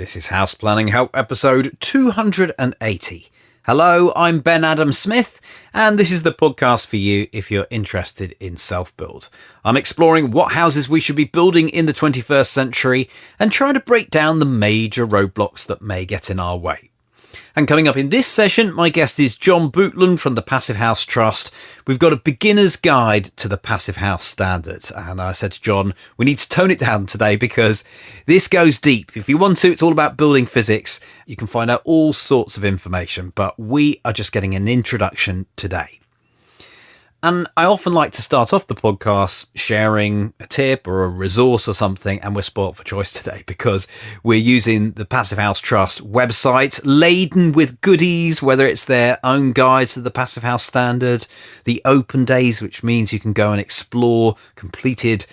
This is House Planning Help episode 280. Hello, I'm Ben Adam Smith, and this is the podcast for you if you're interested in self-build. I'm exploring what houses we should be building in the 21st century and trying to break down the major roadblocks that may get in our way. And coming up in this session, my guest is Jon Bootland from the Passivhaus Trust. We've got a beginner's guide to the Passivhaus Standard. And I said to Jon, we need to tone it down today because this goes deep. If you want to, it's all about building physics. You can find out all sorts of information, but we are just getting an introduction today. And I often like to start off the podcast sharing a tip or a resource or something, and we're spoilt for choice today because we're using the Passivhaus Trust website laden with goodies, whether it's their own guides to the Passivhaus Standard, the open days, which means you can go and explore completed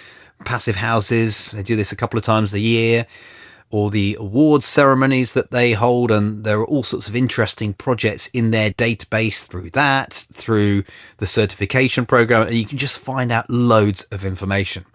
passive houses. They do this a couple of times a year. Or the awards ceremonies that they hold, and there are all sorts of interesting projects in their database through that, through the certification program, and you can just find out loads of information.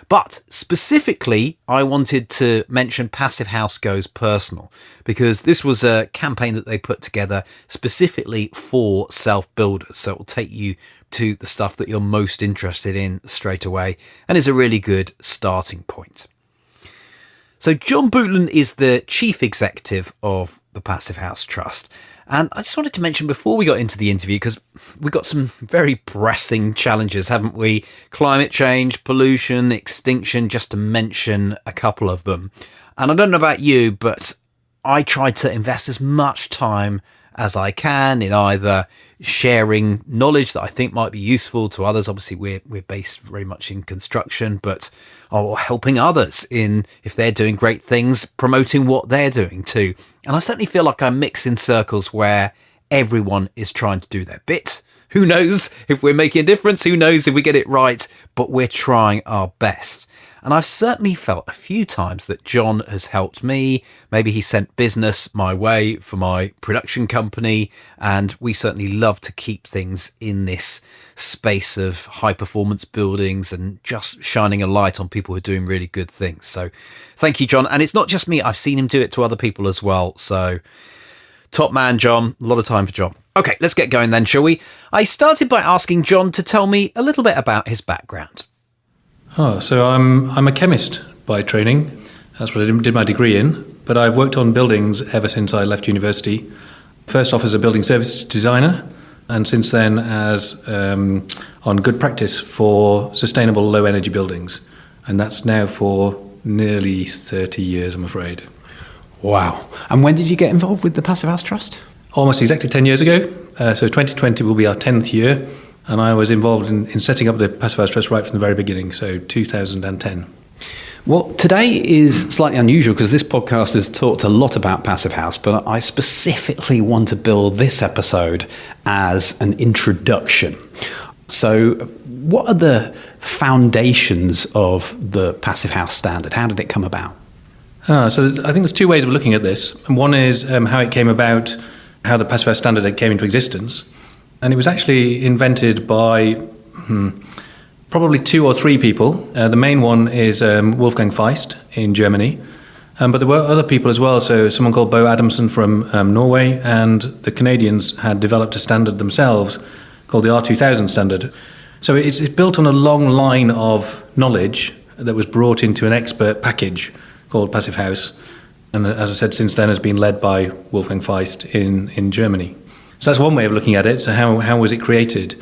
But specifically, I wanted to mention Passivhaus Goes Personal, because this was a campaign that they put together specifically for self-builders. So it will take you to the stuff that you're most interested in straight away, and is a really good starting point. So Jon Bootland is the chief executive of the Passivhaus Trust. And I just wanted to mention before we got into the interview, because we've got some very pressing challenges, haven't we? Climate change, pollution, extinction, just to mention a couple of them. And I don't know about you, but I try to invest as much time as I can in either sharing knowledge that I think might be useful to others. Obviously, we're based very much in construction, but or helping others in, if they're doing great things, promoting what they're doing too. And I certainly feel like I mix in circles where everyone is trying to do their bit. Who knows if we're making a difference? Who knows if we get it right? But we're trying our best. And I've certainly felt a few times that Jon has helped me. Maybe he sent business my way for my production company. And we certainly love to keep things in this space of high performance buildings and just shining a light on people who are doing really good things. So thank you, Jon. And it's not just me. I've seen him do it to other people as well. So top man, Jon. A lot of time for Jon. Okay, let's get going then, shall we? I started by asking Jon to tell me a little bit about his background. So I'm a chemist by training. That's what I did my degree in. But I've worked on buildings ever since I left university. First off as a building services designer, and since then as on good practice for sustainable low energy buildings. And that's now for nearly 30 years, I'm afraid. Wow. And when did you get involved with the Passivhaus Trust? Almost exactly 10 years ago. So 2020 will be our 10th year. And I was involved in setting up the Passivhaus Trust right from the very beginning, so 2010. Well, today is slightly unusual because this podcast has talked a lot about Passivhaus, but I specifically want to build this episode as an introduction. So what are the foundations of the Passivhaus Standard? How did it come about? So I think there's two ways of looking at this. And one is how it came about, how the Passivhaus Standard came into existence. And it was actually invented by probably two or three people. The main one is Wolfgang Feist in Germany. But there were other people as well. So someone called Bo Adamson from Norway, and the Canadians had developed a standard themselves called the R2000 standard. So it's built on a long line of knowledge that was brought into an expert package called Passivhaus. And as I said, since then has been led by Wolfgang Feist in Germany. So that's one way of looking at it. So how was it created?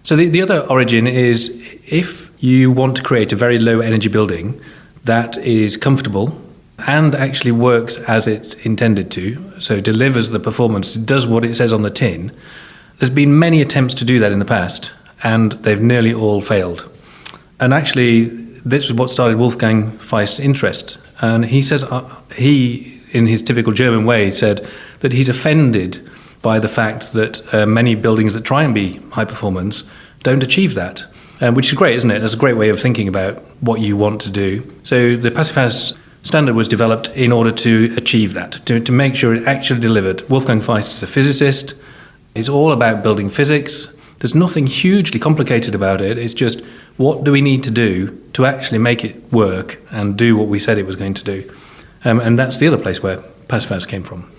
So the other origin is if you want to create a very low energy building that is comfortable and actually works as it's intended to, so delivers the performance, does what it says on the tin, there's been many attempts to do that in the past, and they've nearly all failed. And actually, this is what started Wolfgang Feist's interest. And he says, he, in his typical German way, said that he's offended by the fact that many buildings that try and be high performance don't achieve that, which is great, isn't it? That's a great way of thinking about what you want to do. So the Passivhaus Standard was developed in order to achieve that, to make sure it actually delivered. Wolfgang Feist is a physicist. It's all about building physics. There's nothing hugely complicated about it. It's just, what do we need to do to actually make it work and do what we said it was going to do? And that's the other place where Passivhaus came from.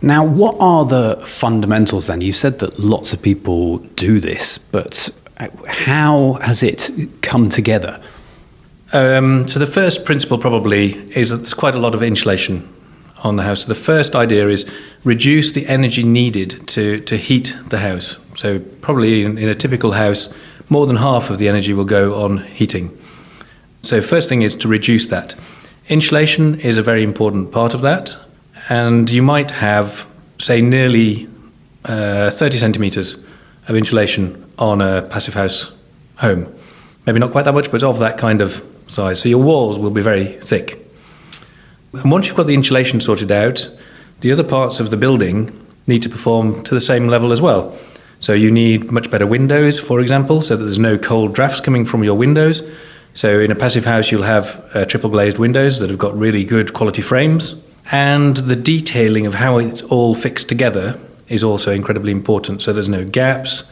Now, what are the fundamentals then? You said that lots of people do this, but how has it come together? So the first principle probably is that there's quite a lot of insulation on the house. So the first idea is reduce the energy needed to heat the house. So probably in a typical house, more than half of the energy will go on heating. So first thing is to reduce that. Insulation is a very important part of that. And you might have, say, nearly 30 centimetres of insulation on a Passivhaus home. Maybe not quite that much, but of that kind of size. So your walls will be very thick. And once you've got the insulation sorted out, the other parts of the building need to perform to the same level as well. So you need much better windows, for example, so that there's no cold drafts coming from your windows. So in a passive house, you'll have triple glazed windows that have got really good quality frames. And the detailing of how it's all fixed together is also incredibly important. So there's no gaps,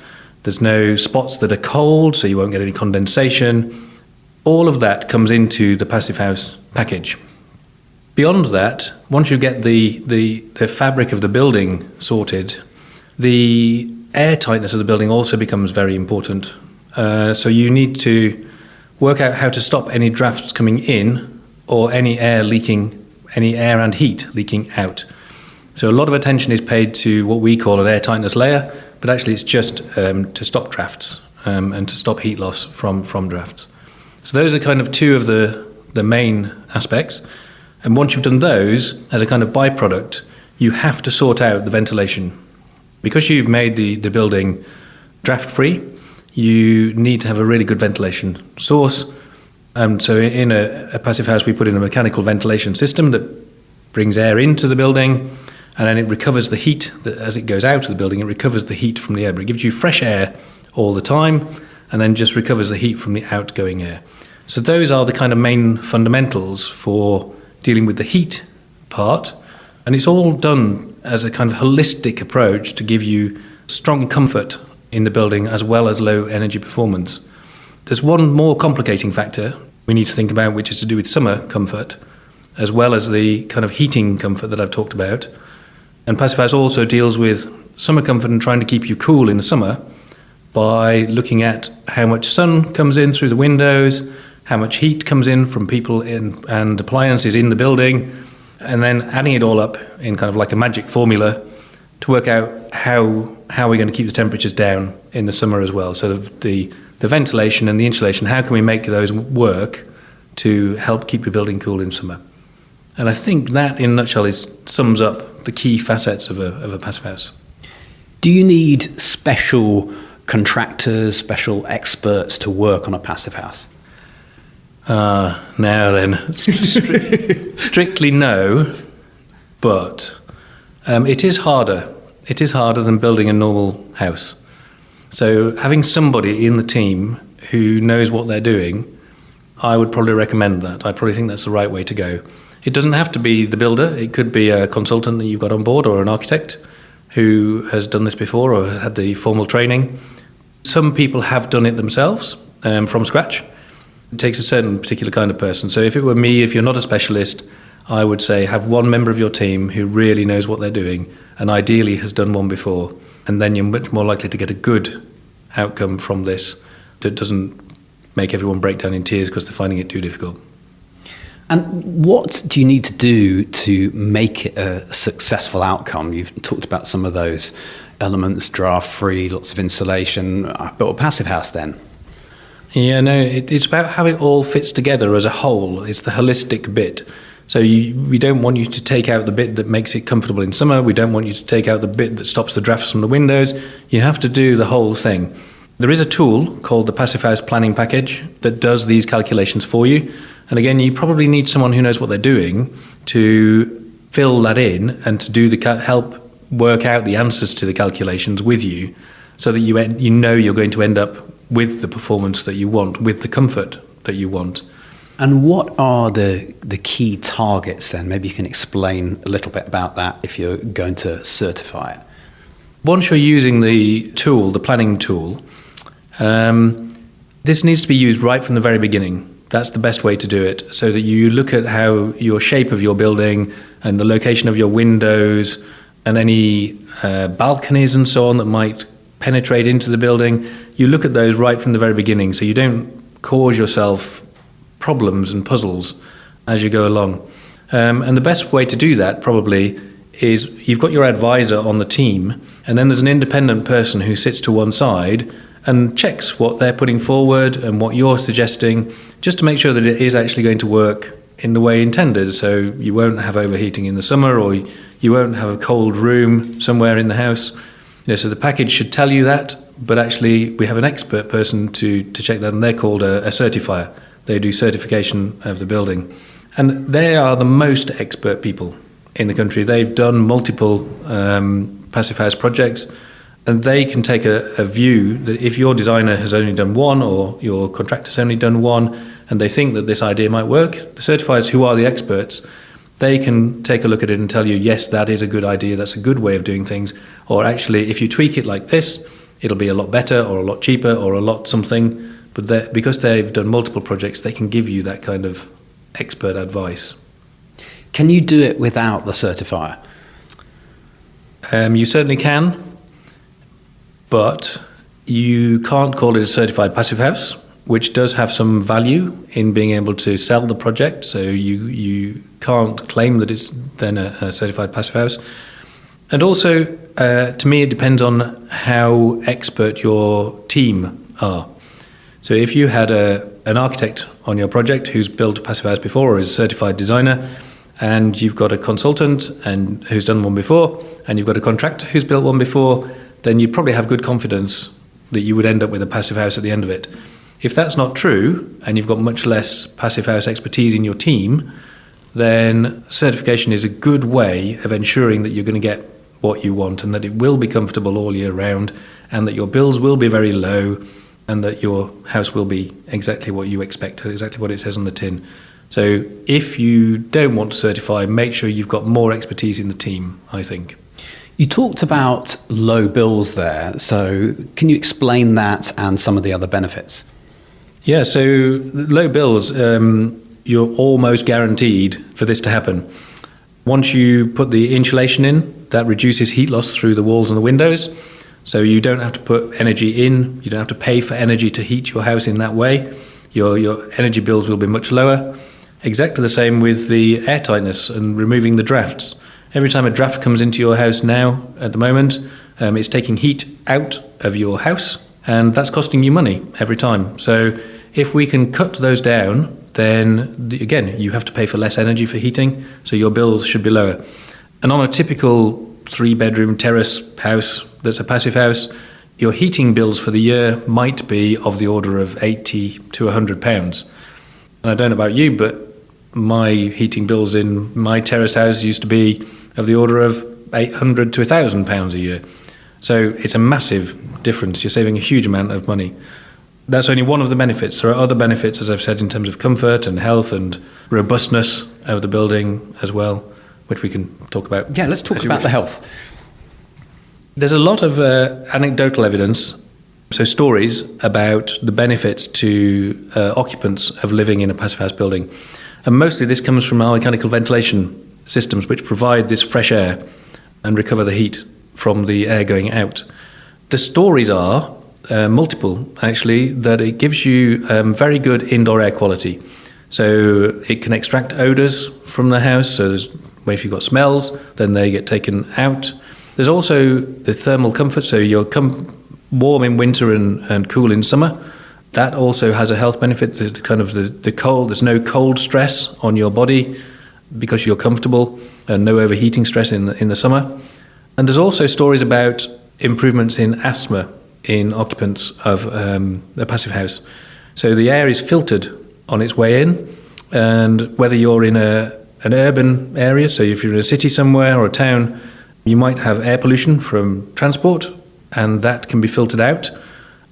there's no spots that are cold, so you won't get any condensation. All of that comes into the Passivhaus package. Beyond that, once you get the fabric of the building sorted, the air tightness of the building also becomes very important. So you need to work out how to stop any drafts coming in or any air and heat leaking out. So a lot of attention is paid to what we call an air tightness layer, but actually it's just to stop drafts and to stop heat loss from drafts. So those are kind of two of the main aspects. And once you've done those, as a kind of byproduct, you have to sort out the ventilation. Because you've made the building draft-free, you need to have a really good ventilation source. So in a passive house, we put in a mechanical ventilation system that brings air into the building, and then it recovers the heat as it goes out of the building. It recovers the heat from the air, but it gives you fresh air all the time, and then just recovers the heat from the outgoing air. So those are the kind of main fundamentals for dealing with the heat part, and it's all done as a kind of holistic approach to give you strong comfort in the building as well as low energy performance. There's one more complicating factor we need to think about, which is to do with summer comfort, as well as the kind of heating comfort that I've talked about. And Passivhaus also deals with summer comfort and trying to keep you cool in the summer by looking at how much sun comes in through the windows, how much heat comes in from people and appliances in the building, and then adding it all up in kind of like a magic formula to work out how we're going to keep the temperatures down in the summer as well. So the ventilation and the insulation, how can we make those work to help keep your building cool in summer? And I think that, in a nutshell, sums up the key facets of a passive house. Do you need special contractors, special experts to work on a passive house? Now then, strictly no, but it is harder. It is harder than building a normal house. So having somebody in the team who knows what they're doing, I would probably recommend that. I probably think that's the right way to go. It doesn't have to be the builder. It could be a consultant that you've got on board or an architect who has done this before or has had the formal training. Some people have done it themselves from scratch. It takes a certain particular kind of person. So if it were me, if you're not a specialist, I would say have one member of your team who really knows what they're doing and ideally has done one before. And then you're much more likely to get a good outcome from this that doesn't make everyone break down in tears because they're finding it too difficult. And what do you need to do to make it a successful outcome? You've talked about some of those elements, draft-free, lots of insulation. But a passive house then? Yeah, no, it's about how it all fits together as a whole. It's the holistic bit. So we don't want you to take out the bit that makes it comfortable in summer. We don't want you to take out the bit that stops the drafts from the windows. You have to do the whole thing. There is a tool called the Passivhaus Planning Package that does these calculations for you. And again, you probably need someone who knows what they're doing to fill that in and to do help work out the answers to the calculations with you, so that you know you're going to end up with the performance that you want, with the comfort that you want. And what are the key targets then? Maybe you can explain a little bit about that if you're going to certify it. Once you're using the tool, the planning tool, this needs to be used right from the very beginning. That's the best way to do it, so that you look at how your shape of your building and the location of your windows and any balconies and so on that might penetrate into the building. You look at those right from the very beginning, so you don't cause yourself problems and puzzles as you go along. And the best way to do that probably is you've got your advisor on the team, and then there's an independent person who sits to one side and checks what they're putting forward and what you're suggesting, just to make sure that it is actually going to work in the way intended. So you won't have overheating in the summer, or you won't have a cold room somewhere in the house. So the package should tell you that, but actually we have an expert person to check that, and they're called a certifier. They do certification of the building. And they are the most expert people in the country. They've done multiple passive house projects, and they can take a view that if your designer has only done one or your contractor's only done one, and they think that this idea might work, the certifiers, who are the experts, they can take a look at it and tell you, yes, that is a good idea, that's a good way of doing things, or actually, if you tweak it like this, it'll be a lot better or a lot cheaper or a lot something. But because they've done multiple projects, they can give you that kind of expert advice. Can you do it without the certifier? You certainly can, but you can't call it a certified passive house, which does have some value in being able to sell the project. So you can't claim that it's then a certified passive house. And also, to me, it depends on how expert your team are. So if you had an architect on your project who's built a passive house before, or is a certified designer, and you've got a consultant and who's done one before, and you've got a contractor who's built one before, then you probably have good confidence that you would end up with a passive house at the end of it. If that's not true, and you've got much less passive house expertise in your team, then certification is a good way of ensuring that you're going to get what you want, and that it will be comfortable all year round, and that your bills will be very low, and that your house will be exactly what you expect, exactly what it says on the tin. So if you don't want to certify, make sure you've got more expertise in the team, I think. You talked about low bills there, so can you explain that and some of the other benefits? Yeah, so low bills, you're almost guaranteed for this to happen. Once you put the insulation in, that reduces heat loss through the walls and the windows. So you don't have to put energy in, you don't have to pay for energy to heat your house in that way. Your energy bills will be much lower. Exactly the same with the airtightness and removing the drafts. Every time a draft comes into your house now, at the moment, it's taking heat out of your house, and that's costing you money every time. So if we can cut those down, then again, you have to pay for less energy for heating, so your bills should be lower. And on a typical 3-bedroom terrace house that's a passive house, your heating bills for the year might be of the order of £80 to £100. And I don't know about you, but my heating bills in my terraced house used to be of the order of £800 to £1,000 a year. So it's a massive difference. You're saving a huge amount of money. That's only one of the benefits. There are other benefits, as I've said, in terms of comfort and health and robustness of the building as well, which we can talk about. Yeah, let's talk about the health. There's a lot of anecdotal evidence, so stories about the benefits to occupants of living in a passive house building. And mostly this comes from our mechanical ventilation systems, which provide this fresh air and recover the heat from the air going out. The stories are multiple, actually, that it gives you very good indoor air quality. So it can extract odours from the house, so if you've got smells, then they get taken out. There's also the thermal comfort, so you're warm in winter and cool in summer. That also has a health benefit, the cold. There's no cold stress on your body because you're comfortable, and no overheating stress in the summer. And there's also stories about improvements in asthma in occupants of a passive house. So the air is filtered on its way in, and whether you're in an urban area, so if you're in a city somewhere or a town, you might have air pollution from transport, and that can be filtered out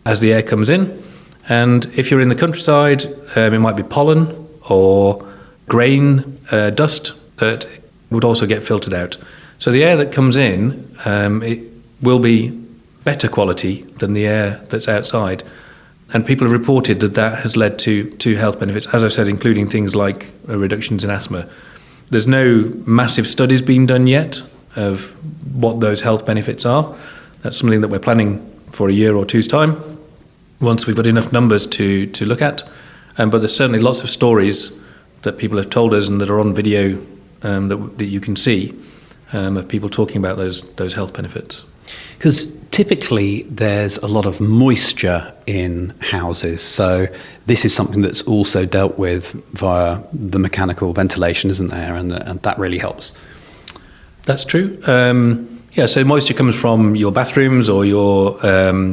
as the air comes in. And if you're in the countryside, it might be pollen or grain dust that would also get filtered out. So the air that comes in, it will be better quality than the air that's outside. And people have reported that has led to health benefits, as I've said, including things like reductions in asthma. There's no massive studies being done yet of what those health benefits are. That's something that we're planning for a year or two's time, once we've got enough numbers to look at. But there's certainly lots of stories that people have told us and that are on video that you can see of people talking about those health benefits. Because typically there's a lot of moisture in houses, so this is something that's also dealt with via the mechanical ventilation, isn't there? And that really helps. That's true. So moisture comes from your bathrooms or your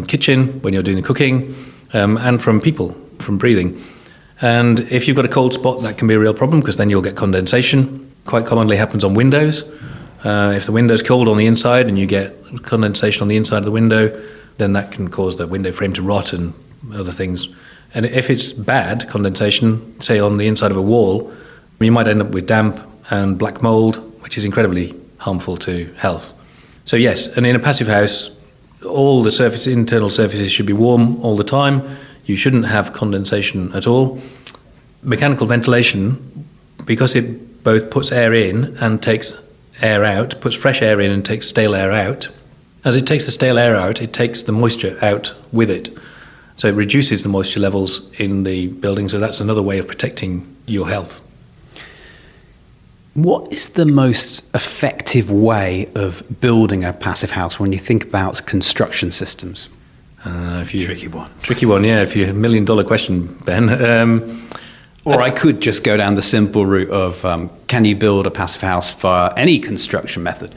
kitchen when you're doing the cooking, and from people, from breathing. And if you've got a cold spot, that can be a real problem, because then you'll get condensation. Quite commonly happens on windows. If the window's cold on the inside and you get condensation on the inside of the window, then that can cause the window frame to rot and other things. And if it's bad condensation, say on the inside of a wall, you might end up with damp and black mold, which is incredibly harmful to health. So yes, and in a passive house, all the internal surfaces should be warm all the time. You shouldn't have condensation at all. Mechanical ventilation, because it both puts air in and takes air out, puts fresh air in and takes stale air out. As it takes the stale air out, it takes the moisture out with it. So it reduces the moisture levels in the building, so that's another way of protecting your health. What is the most effective way of building a passive house when you think about construction systems? Tricky one, yeah. If you're $1 million question, Ben. Or I could just go down the simple route of can you build a passive house via any construction method?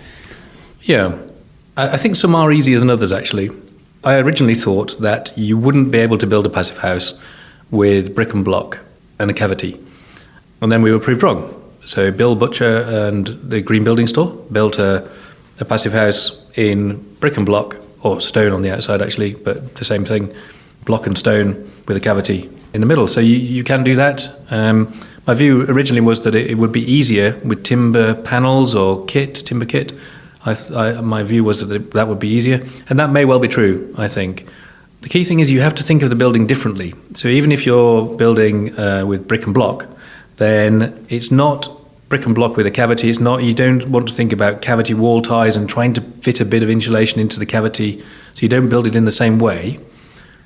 Yeah, I think some are easier than others, actually. I originally thought that you wouldn't be able to build a passive house with brick and block and a cavity. And then we were proved wrong. So Bill Butcher and the Green Building Store built a passive house in brick and block, or stone on the outside actually, but the same thing, block and stone with a cavity in the middle. So you can do that. My view originally was that it would be easier with timber panels or timber kit. My view was that would be easier, and that may well be true, I think. The key thing is you have to think of the building differently. So even if you're building with brick and block, then it's not brick and block with a cavity. It's not, you don't want to think about cavity wall ties and trying to fit a bit of insulation into the cavity, so you don't build it in the same way.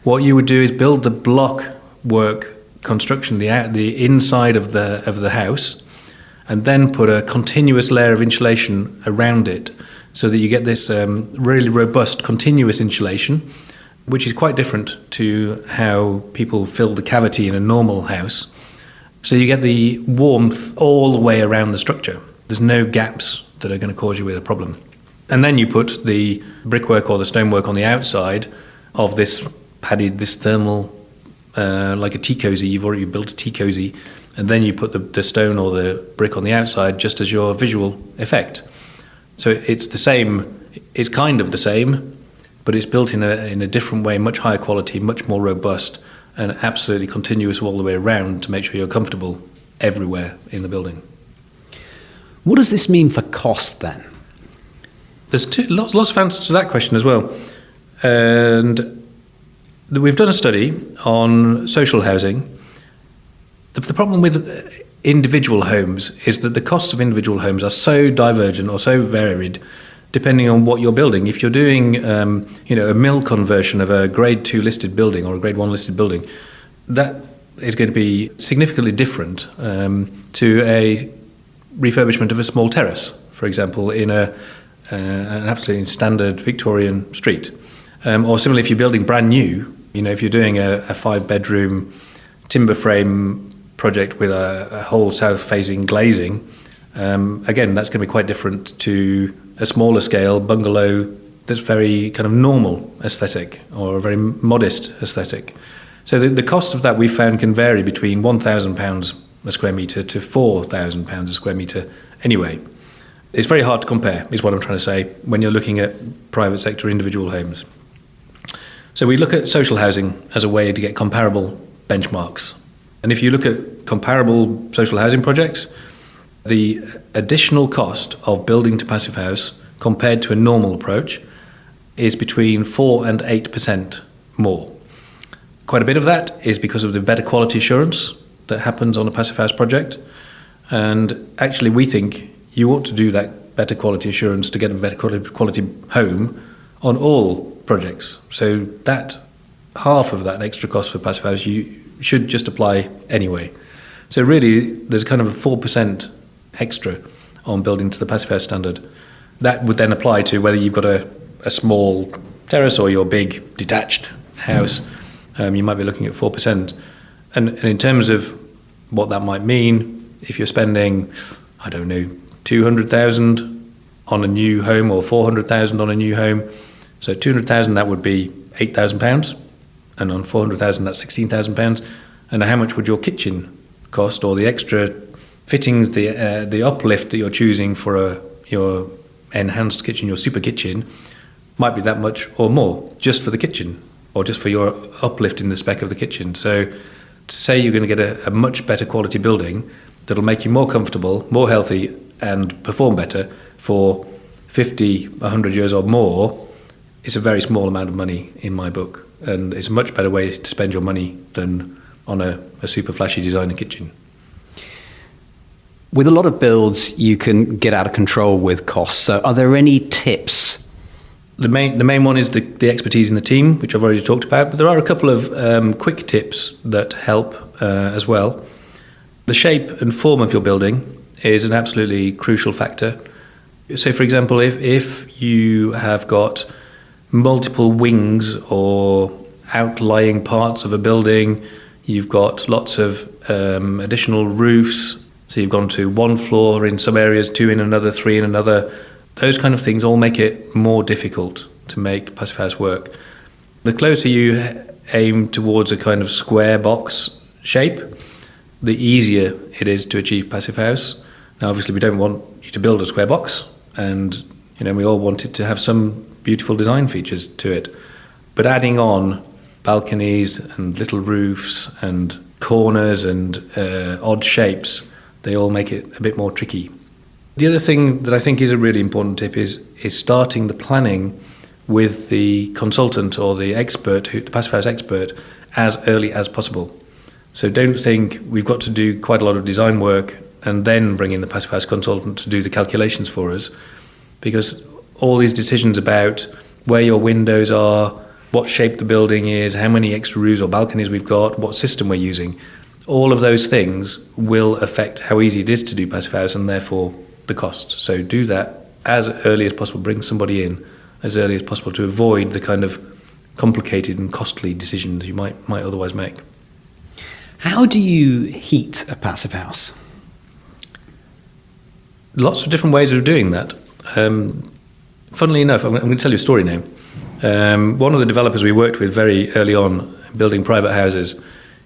What you would do is build the block work construction, the inside of the house, and then put a continuous layer of insulation around it, so that you get this really robust continuous insulation, which is quite different to how people fill the cavity in a normal house. So you get the warmth all the way around the structure. There's no gaps that are going to cause you with a problem. And then you put the brickwork or the stonework on the outside of this padded, this thermal, like a tea cozy. You've already built a tea cozy, and then you put the stone or the brick on the outside just as your visual effect. So it's the same, it's kind of the same, but it's built in a different way, much higher quality, much more robust, and absolutely continuous all the way around to make sure you're comfortable everywhere in the building. What does this mean for cost then? There's lots of answers to that question as well. And we've done a study on social housing. The problem with individual homes is that the costs of individual homes are so divergent or so varied depending on what you're building. If you're doing a mill conversion of a grade 2 listed building or a grade 1 listed building, that is going to be significantly different to a refurbishment of a small terrace, for example, in an absolutely standard Victorian street. Or similarly, if you're building brand new, if you're doing a 5-bedroom timber frame project with a whole south-facing glazing, again, that's going to be quite different to a smaller scale bungalow that's very kind of normal aesthetic or a very modest aesthetic. So the cost of that we found can vary between £1,000 a square metre to £4,000 a square metre anyway. It's very hard to compare, is what I'm trying to say, when you're looking at private sector individual homes. So we look at social housing as a way to get comparable benchmarks. And if you look at comparable social housing projects, the additional cost of building to passive house compared to a normal approach is between 4 and 8% more. Quite a bit of that is because of the better quality assurance that happens on a passive house project. And actually, we think you ought to do that better quality assurance to get a better quality home on all projects. So that half of that extra cost for passive house you should just apply anyway. So really, there's kind of a 4% extra on building to the Passive House Standard. That would then apply to whether you've got a small terrace or your big detached house. You might be looking at 4%. And in terms of what that might mean, if you're spending, I don't know, 200,000 on a new home or 400,000 on a new home, so 200,000, that would be £8,000, and on 400,000, that's £16,000. And how much would your kitchen cost, or the extra fittings, the uplift that you're choosing for your enhanced kitchen, your super kitchen, might be that much or more just for the kitchen, or just for your uplift in the spec of the kitchen. So to say you're going to get a much better quality building that'll make you more comfortable, more healthy, and perform better for 50, 100 years or more, it's a very small amount of money in my book. And it's a much better way to spend your money than on a super flashy designer kitchen. With a lot of builds, you can get out of control with costs. So are there any tips? The main one is the expertise in the team, which I've already talked about. But there are a couple of quick tips that help as well. The shape and form of your building is an absolutely crucial factor. So, for example, if you have got multiple wings or outlying parts of a building, you've got lots of additional roofs, so you've gone to one floor in some areas, two in another, three in another. Those kind of things all make it more difficult to make passive house work. The closer you aim towards a kind of square box shape, the easier it is to achieve passive house. Now, obviously, we don't want you to build a square box, and we all want it to have some beautiful design features to it. But adding on balconies and little roofs and corners and odd shapes, they all make it a bit more tricky. The other thing that I think is a really important tip is starting the planning with the consultant or the expert, the passive house expert, as early as possible. So don't think we've got to do quite a lot of design work and then bring in the passive house consultant to do the calculations for us, because all these decisions about where your windows are, what shape the building is, how many extra roofs or balconies we've got, what system we're using, all of those things will affect how easy it is to do passive house and therefore the cost. So do that as early as possible. Bring somebody in as early as possible to avoid the kind of complicated and costly decisions you might otherwise make. How do you heat a passive house? Lots of different ways of doing that. Funnily enough, I'm going to tell you a story now. One of the developers we worked with very early on, building private houses,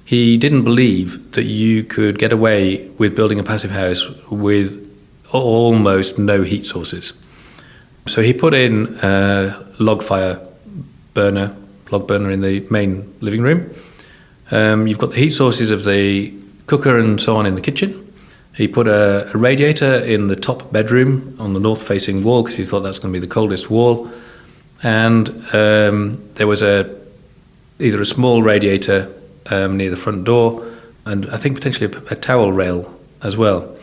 he didn't believe that you could get away with building a passive house with almost no heat sources. So he put in a log burner in the main living room. You've got the heat sources of the cooker and so on in the kitchen. He put a radiator in the top bedroom on the north-facing wall because he thought that's going to be the coldest wall. And there was either a small radiator near the front door and I think potentially a towel rail as well.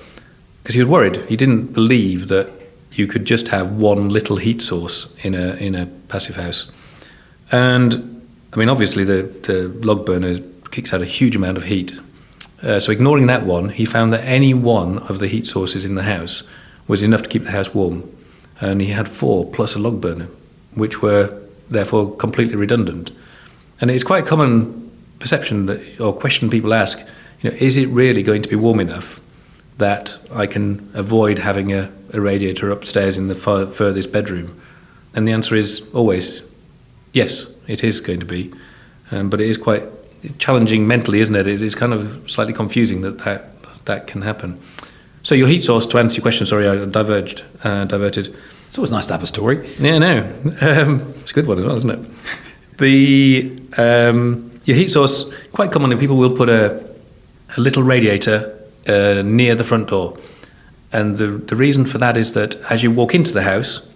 Because he was worried. He didn't believe that you could just have one little heat source in a passive house. And, I mean, obviously the log burner kicks out a huge amount of heat. So ignoring that one, he found that any one of the heat sources in the house was enough to keep the house warm. And he had 4 plus a log burner, which were therefore completely redundant. And it's quite a common perception or question people ask, is it really going to be warm enough that I can avoid having a radiator upstairs in the furthest bedroom? And the answer is always yes, it is going to be. But it is quite challenging mentally, isn't it? It is kind of slightly confusing that can happen. So your heat source, to answer your question, sorry, I diverted. It's always nice to have a story. Yeah, no. It's a good one as well, isn't it? Your heat source, quite commonly people will put a little radiator near the front door. And the reason for that is that as you walk into the house,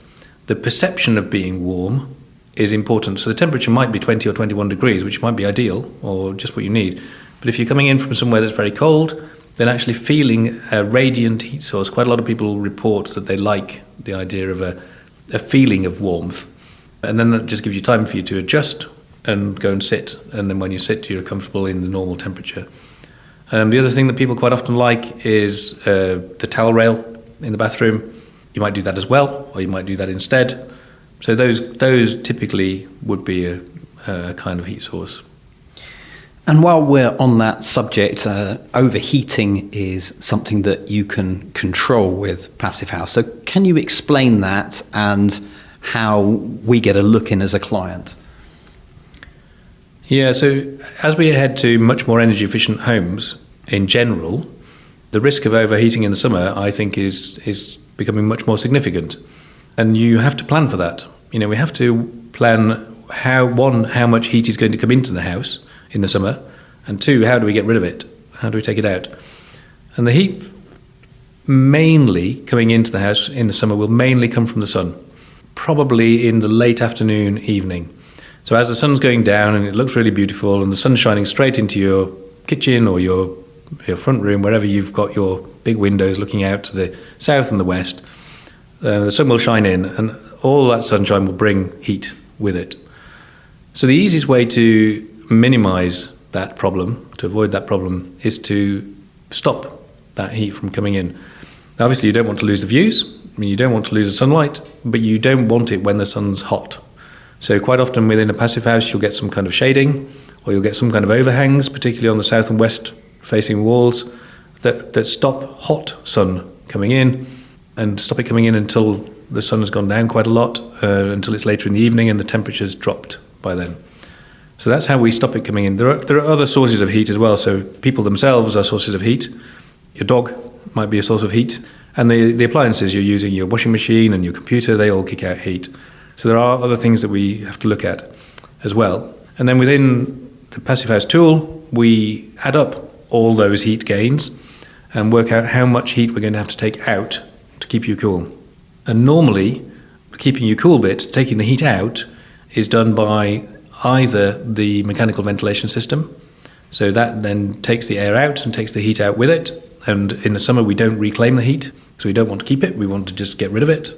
the perception of being warm is important. So the temperature might be 20 or 21 degrees, which might be ideal or just what you need. But if you're coming in from somewhere that's very cold, then actually feeling a radiant heat source, quite a lot of people report that they like the idea of a feeling of warmth. And then that just gives you time for you to adjust and go and sit. And then when you sit, you're comfortable in the normal temperature. The other thing that people quite often like is the towel rail in the bathroom. You might do that as well, or you might do that instead. So those typically would be a kind of heat source. And while we're on that subject, overheating is something that you can control with Passivhaus. So can you explain that and how we get a look in as a client? Yeah, so as we head to much more energy efficient homes in general, the risk of overheating in the summer, I think, is becoming much more significant. And you have to plan for that. We have to plan how much heat is going to come into the house in the summer, and two, how do we get rid of it? How do we take it out? And the heat mainly coming into the house in the summer will mainly come from the sun, probably in the late afternoon, evening. So as the sun's going down and it looks really beautiful and the sun's shining straight into your kitchen or your front room, wherever you've got your big windows looking out to the south and the west, the sun will shine in and all that sunshine will bring heat with it. So the easiest way to minimize that problem, to avoid that problem, is to stop that heat from coming in. Now, obviously, you don't want to lose the views. You don't want to lose the sunlight, but you don't want it when the sun's hot. So quite often within a passive house, you'll get some kind of shading, or you'll get some kind of overhangs, particularly on the south and west facing walls, that stop hot sun coming in, and stop it coming in until the sun has gone down quite a lot, until it's later in the evening and the temperature's dropped by then. So that's how we stop it coming in. There are other sources of heat as well. So people themselves are sources of heat. Your dog might be a source of heat. And the appliances you're using, your washing machine and your computer, they all kick out heat. So there are other things that we have to look at as well. And then within the Passivhaus tool, we add up all those heat gains and work out how much heat we're going to have to take out to keep you cool. And normally, keeping you cool bit, taking the heat out, is done by either the mechanical ventilation system, so that then takes the air out and takes the heat out with it, and in the summer we don't reclaim the heat, so we don't want to keep it, we want to just get rid of it.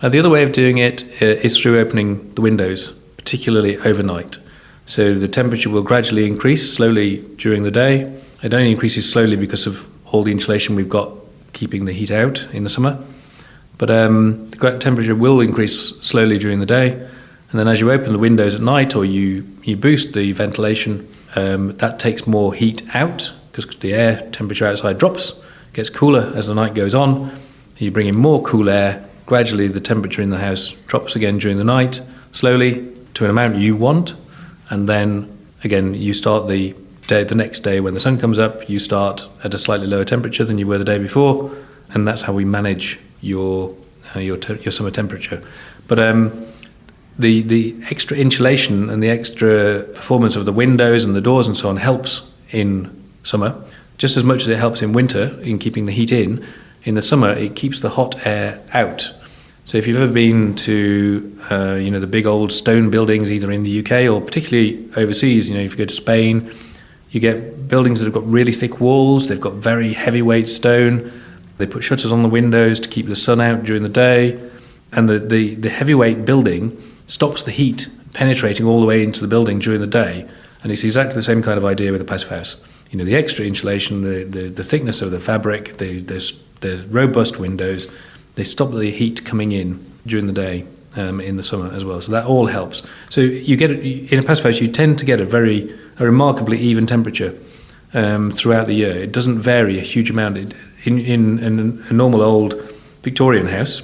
The other way of doing it is through opening the windows, particularly overnight. So the temperature will gradually increase slowly during the day. It only increases slowly because of all the insulation we've got keeping the heat out in the summer, but the temperature will increase slowly during the day. And then as you open the windows at night or you boost the ventilation, that takes more heat out because the air temperature outside drops, gets cooler as the night goes on. You bring in more cool air. Gradually the temperature in the house drops again during the night, slowly to an amount you want. And then again, you start the next day when the sun comes up, you start at a slightly lower temperature than you were the day before. And that's how we manage your summer temperature. But the extra insulation and the extra performance of the windows and the doors and so on helps in summer, just as much as it helps in winter in keeping the heat in. In the summer, it keeps the hot air out. So if you've ever been to the big old stone buildings, either in the UK or particularly overseas, if you go to Spain, you get buildings that have got really thick walls, they've got very heavyweight stone, they put shutters on the windows to keep the sun out during the day, and the heavyweight building stops the heat penetrating all the way into the building during the day. And it's exactly the same kind of idea with the passive house. The extra insulation, the thickness of the fabric, the robust windows, they stop the heat coming in during the day in the summer as well. So that all helps. So you get in a passive house, you tend to get a remarkably even temperature throughout the year. It doesn't vary a huge amount. In a normal old Victorian house,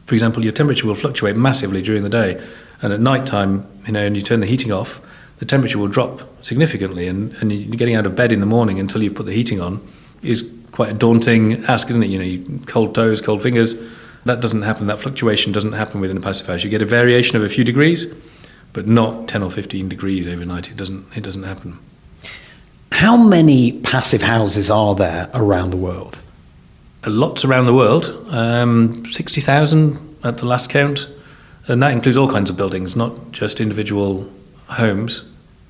for example, your temperature will fluctuate massively during the day, and at night time, and you turn the heating off, the temperature will drop significantly, and you're getting out of bed in the morning until you've put the heating on is quite a daunting ask, isn't it? Cold toes, cold fingers. That doesn't happen. That fluctuation doesn't happen within a passive house. You get a variation of a few degrees, but not 10 or 15 degrees overnight. It doesn't happen. How many passive houses are there around the world? Lots around the world, 60,000 at the last count. And that includes all kinds of buildings, not just individual homes.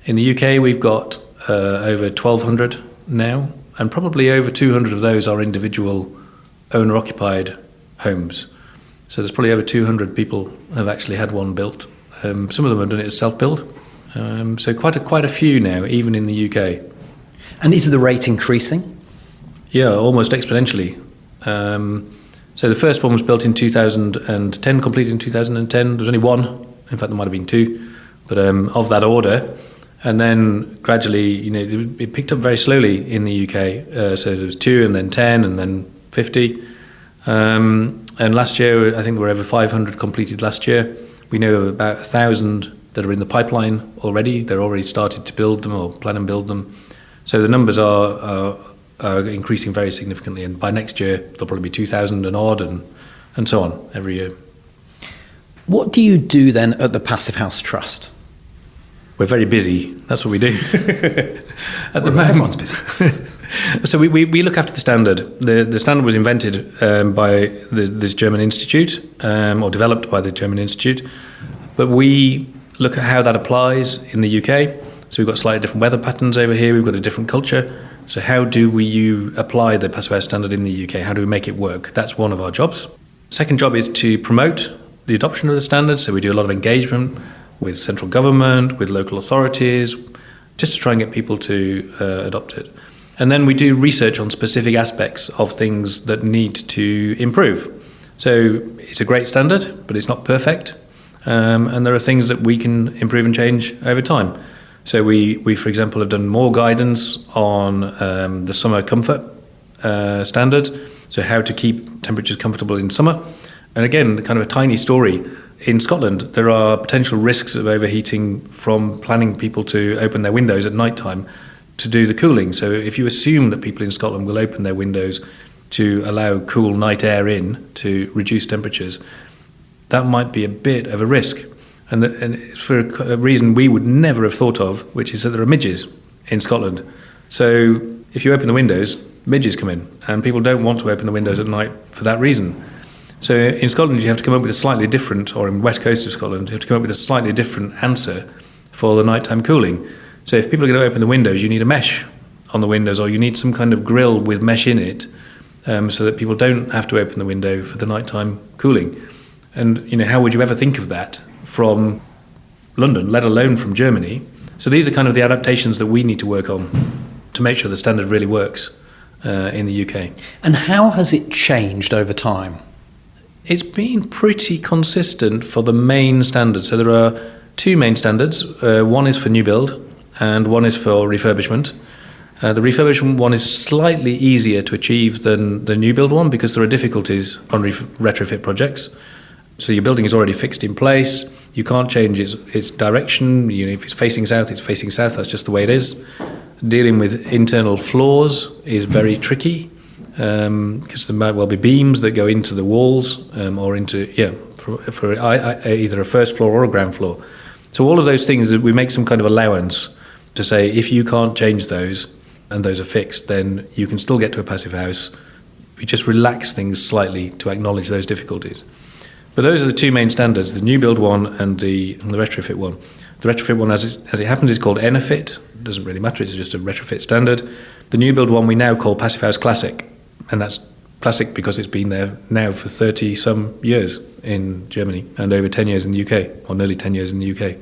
In the UK, we've got over 1,200 now, and probably over 200 of those are individual owner-occupied homes. So there's probably over 200 people have actually had one built. Some of them have done it as self-build. So quite a few now, even in the UK. And is the rate increasing? Yeah, almost exponentially. So the first one was built in 2010, completed in 2010. There was only one. In fact, there might have been two, but of that order. And then gradually, it picked up very slowly in the UK. So there was 2, and then 10, and then 50. And last year, I think there were over 500 completed last year. We know of about 1,000 that are in the pipeline already. They're already started to build them or plan and build them. So the numbers are increasing very significantly. And by next year, there'll probably be 2,000 and odd and so on every year. What do you do then at the Passivhaus Trust? We're very busy. That's what we do. At the moment, everyone's busy. So we look after the standard. The standard was invented by this German institute, or developed by the German institute. But we look at how that applies in the UK. So we've got slightly different weather patterns over here. We've got a different culture. So how do you apply the Passivhaus Standard in the UK? How do we make it work? That's one of our jobs. Second job is to promote the adoption of the standard. So we do a lot of engagement with central government, with local authorities, just to try and get people to adopt it. And then we do research on specific aspects of things that need to improve. So it's a great standard, but it's not perfect. And there are things that we can improve and change over time. So we for example, have done more guidance on the summer comfort standard. So how to keep temperatures comfortable in summer. And again, kind of a tiny story. In Scotland, there are potential risks of overheating from planning people to open their windows at night time to do the cooling. So if you assume that people in Scotland will open their windows to allow cool night air in to reduce temperatures, that might be a bit of a risk. And it's for a reason we would never have thought of, which is that there are midges in Scotland. So if you open the windows, midges come in, and people don't want to open the windows at night for that reason. So in Scotland, you have to come up with a slightly different, or in West Coast of Scotland, you have to come up with a slightly different answer for the nighttime cooling. So if people are going to open the windows, you need a mesh on the windows, or you need some kind of grill with mesh in it, so that people don't have to open the window for the nighttime cooling. And how would you ever think of that from London, let alone from Germany? So these are kind of the adaptations that we need to work on to make sure the standard really works in the UK. And how has it changed over time? It's been pretty consistent for the main standards. So there are two main standards. One is for new build and one is for refurbishment. The refurbishment one is slightly easier to achieve than the new build one because there are difficulties on retrofit projects. So your building is already fixed in place. You can't change its direction. If it's facing south, it's facing south. That's just the way it is. Dealing with internal floors is very tricky because there might well be beams that go into the walls or into for either a first floor or a ground floor. So all of those things that we make some kind of allowance to say if you can't change those and those are fixed, then you can still get to a passive house. We just relax things slightly to acknowledge those difficulties. But those are the two main standards, the new build one and the retrofit one. The retrofit one, as it happens, is called Enerfit. It doesn't really matter, it's just a retrofit standard. The new build one we now call Passivhaus Classic, and that's classic because it's been there now for 30-some years in Germany and over 10 years in the UK, or nearly 10 years in the UK.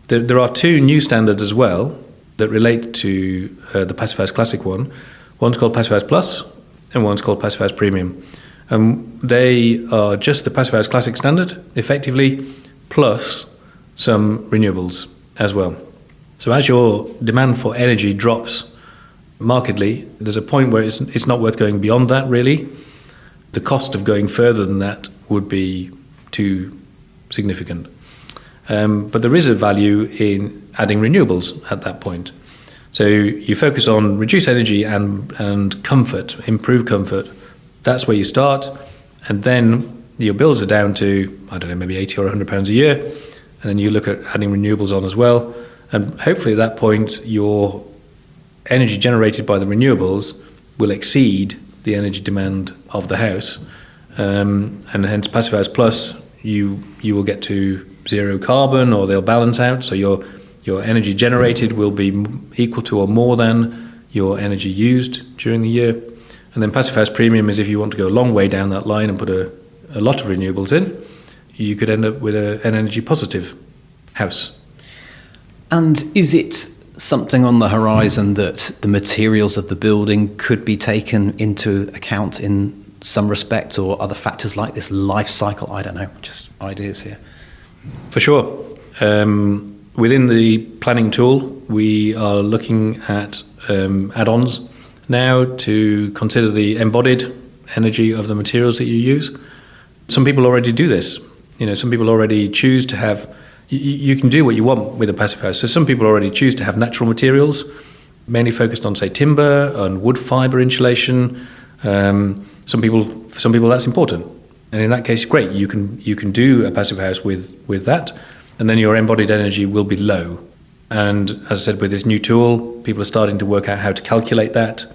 There are two new standards as well that relate to the Passivhaus Classic one. One's called Passivhaus Plus and one's called Passivhaus Premium. They are just the Passivhaus Classic standard, effectively, plus some renewables as well. So as your demand for energy drops markedly, there's a point where it's not worth going beyond that, really. The cost of going further than that would be too significant. But there is a value in adding renewables at that point. So you focus on reduce energy and comfort, improve comfort. That's where you start. And then your bills are down to, I don't know, maybe £80 or £100 a year. And then you look at adding renewables on as well. And hopefully at that point, your energy generated by the renewables will exceed the energy demand of the house. And hence Passivhaus Plus, you will get to zero carbon, or they'll balance out. So your energy generated will be equal to or more than your energy used during the year. And then Passive House Premium is if you want to go a long way down that line and put a lot of renewables in, you could end up with an energy positive house. And is it something on the horizon that the materials of the building could be taken into account in some respect, or other factors like this life cycle? I don't know, just ideas here. For sure. Within the planning tool, we are looking at add-ons now to consider the embodied energy of the materials that you use. Some people already do this. Some people already choose to have. You can do what you want with a passive house. So some people already choose to have natural materials, mainly focused on, say, timber and wood fibre insulation. For some people that's important, and in that case, great. You can do a passive house with that, and then your embodied energy will be low. And as I said, with this new tool, people are starting to work out how to calculate that,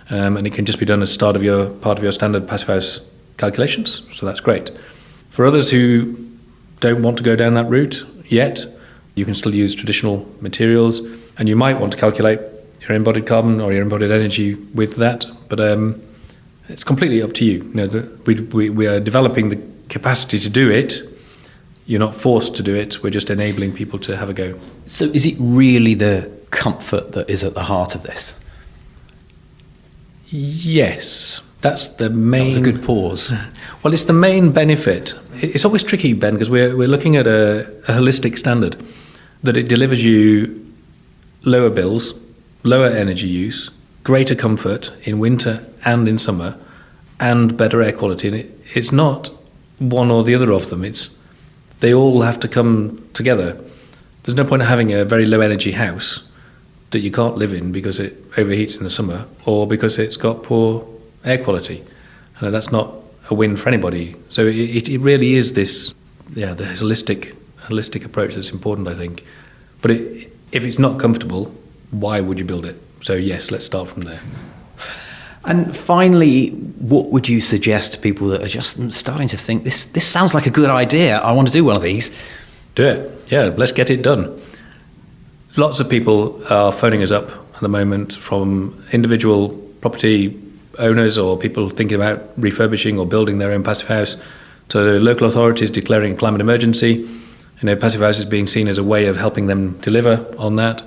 and it can just be done as part of your standard passive house calculations. So that's great. For others who don't want to go down that route yet, you can still use traditional materials, and you might want to calculate your embodied carbon or your embodied energy with that, but it's completely up to you. We are developing the capacity to do it. You're not forced to do it. We're just enabling people to have a go. So is it really the comfort that is at the heart of this? Yes. That's the main... That was a good pause. Well, it's the main benefit. It's always tricky, Ben, because we're looking at a holistic standard, that it delivers you lower bills, lower energy use, greater comfort in winter and in summer, and better air quality. And it's not one or the other of them. They all have to come together. There's no point in having a very low energy house that you can't live in because it overheats in the summer, or because it's got poor air quality. And that's not a win for anybody. So it really is this, the holistic approach that's important, I think. But if it's not comfortable, why would you build it? So yes, let's start from there. And finally, what would you suggest to people that are just starting to think, this sounds like a good idea, I want to do one of these? Do it. Yeah, let's get it done. Lots of people are phoning us up at the moment, from individual property owners or people thinking about refurbishing or building their own passive house, to local authorities declaring a climate emergency. Passive house is being seen as a way of helping them deliver on that.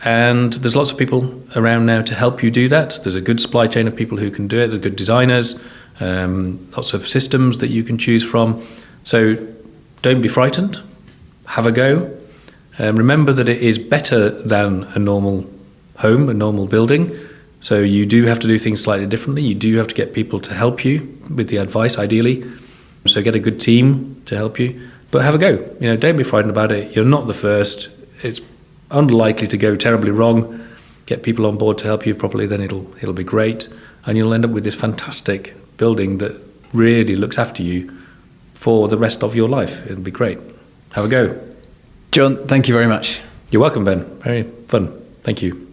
And there's lots of people around now to help you do that. There's a good supply chain of people who can do it. There's good designers, lots of systems that you can choose from. So don't be frightened. Have a go. Remember that it is better than a normal home, a normal building. So you do have to do things slightly differently. You do have to get people to help you with the advice, ideally. So get a good team to help you. But have a go. Don't be frightened about it. You're not the first. It's unlikely to go terribly wrong. Get people on board to help you properly, then it'll be great, and you'll end up with this fantastic building that really looks after you for the rest of your life. It'll be great. Have a go. Jon, thank you very much. You're welcome, Ben. Very fun. Thank you.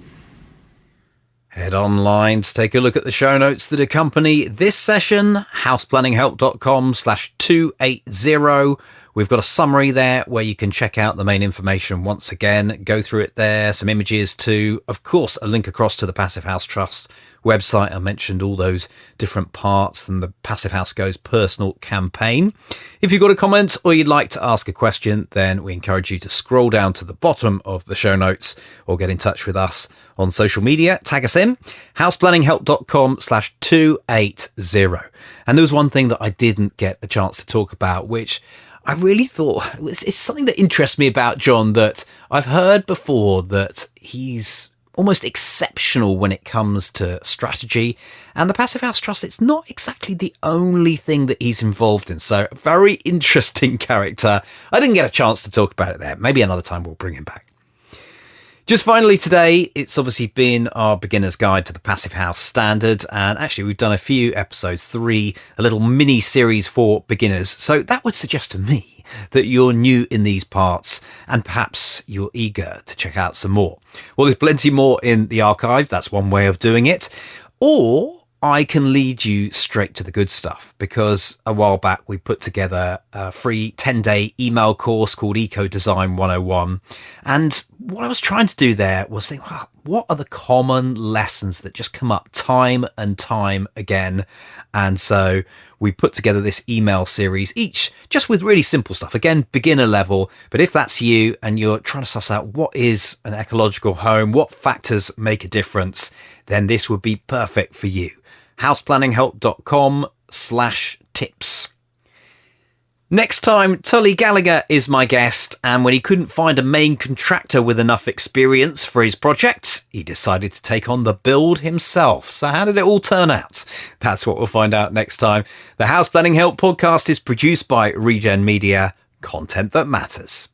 Head online to take a look at the show notes that accompany this session, houseplanninghelp.com/280. We've got a summary there where you can check out the main information once again, go through it there, some images too, of course, a link across to the Passivhaus Trust website. I mentioned all those different parts and the Passive House Goes personal campaign. If you've got a comment or you'd like to ask a question, then we encourage you to scroll down to the bottom of the show notes or get in touch with us on social media. Tag us in, houseplanninghelp.com/280. And there was one thing that I didn't get a chance to talk about, which I really thought it's something that interests me about Jon, that I've heard before, that he's almost exceptional when it comes to strategy. And the Passivhaus Trust, it's not exactly the only thing that he's involved in. So a very interesting character. I didn't get a chance to talk about it there. Maybe another time we'll bring him back. Just finally today, it's obviously been our beginner's guide to the Passivhaus Standard. And actually, we've done a few episodes, 3, a little mini series for beginners. So that would suggest to me that you're new in these parts and perhaps you're eager to check out some more. Well, there's plenty more in the archive. That's one way of doing it. Or I can lead you straight to the good stuff, because a while back we put together a free 10-day email course called Eco Design 101. And what I was trying to do there was think, wow, what are the common lessons that just come up time and time again? And so we put together this email series, each just with really simple stuff. Again, beginner level. But if that's you and you're trying to suss out what is an ecological home, what factors make a difference, then this would be perfect for you. houseplanninghelp.com/tips. Next time, Tully Gallagher is my guest, and when he couldn't find a main contractor with enough experience for his project, he decided to take on the build himself. So how did it all turn out? That's what we'll find out next time. The House Planning Help podcast is produced by Regen Media, content that matters.